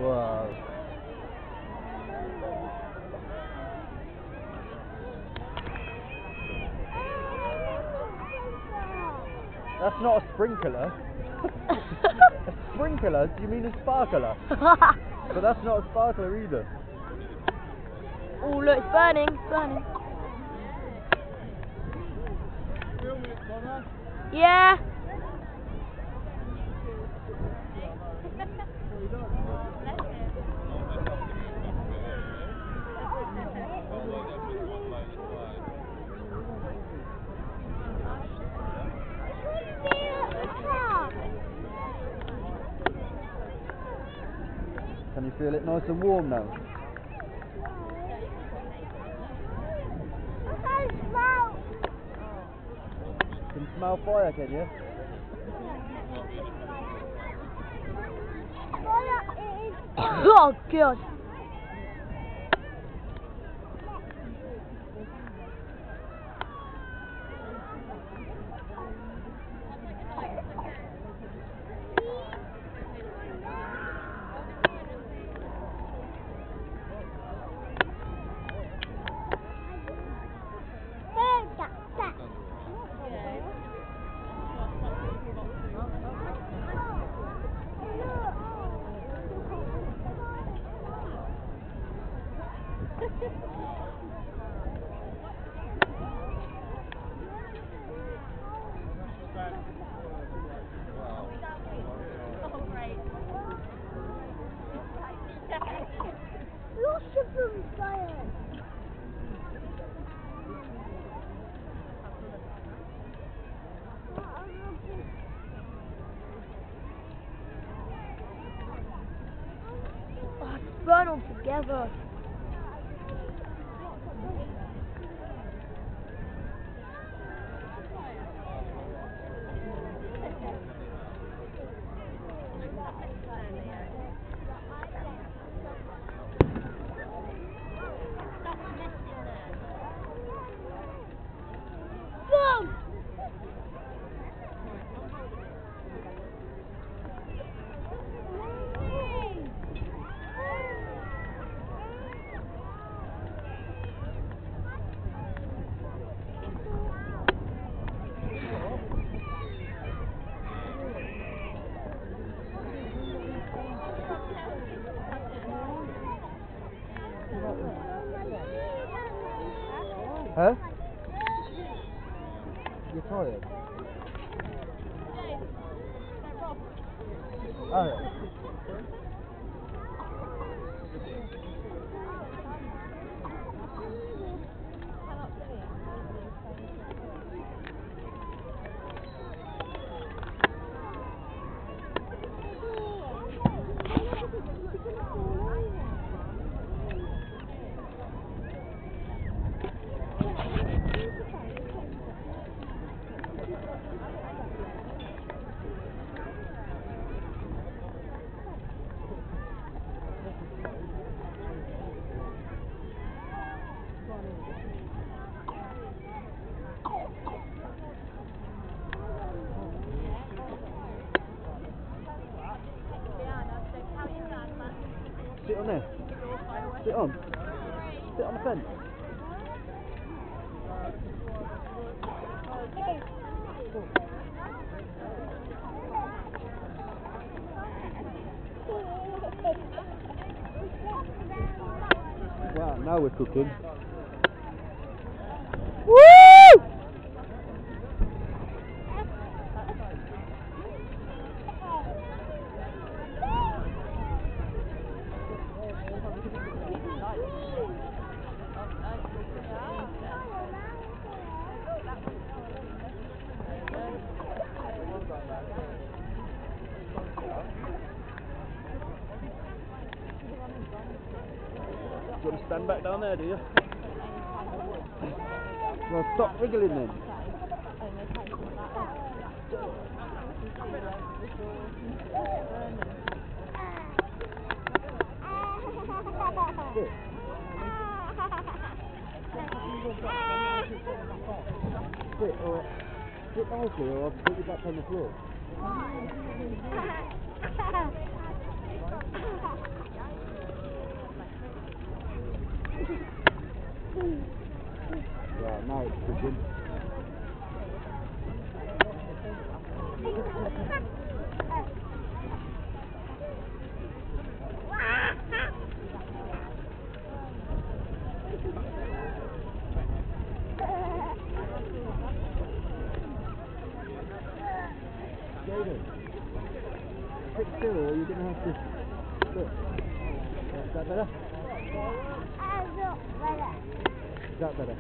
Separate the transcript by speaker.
Speaker 1: Wow. That's not a sprinkler. A sprinkler? Do you mean a sparkler? But that's not a sparkler either.
Speaker 2: Oh look, it's burning, it's burning. Yeah.
Speaker 1: Can you feel it nice and warm now? Can you smell fire, can you?
Speaker 2: Oh god.
Speaker 3: Lots of them fire.
Speaker 2: Oh, it's burn all together.
Speaker 1: Huh? You're tired? Oh yeah. Sit on there. Sit on. Sit on the fence. Wow, now we're cooking.
Speaker 2: Woo!
Speaker 1: You want to stand back down there, do you? Well, stop wriggling then. Sit. Sit or sit nicely or I'll put you back on the floor. Right, now it's cooking. Jaden, sit still or you're going to have to... Look. Is that better? Is that better?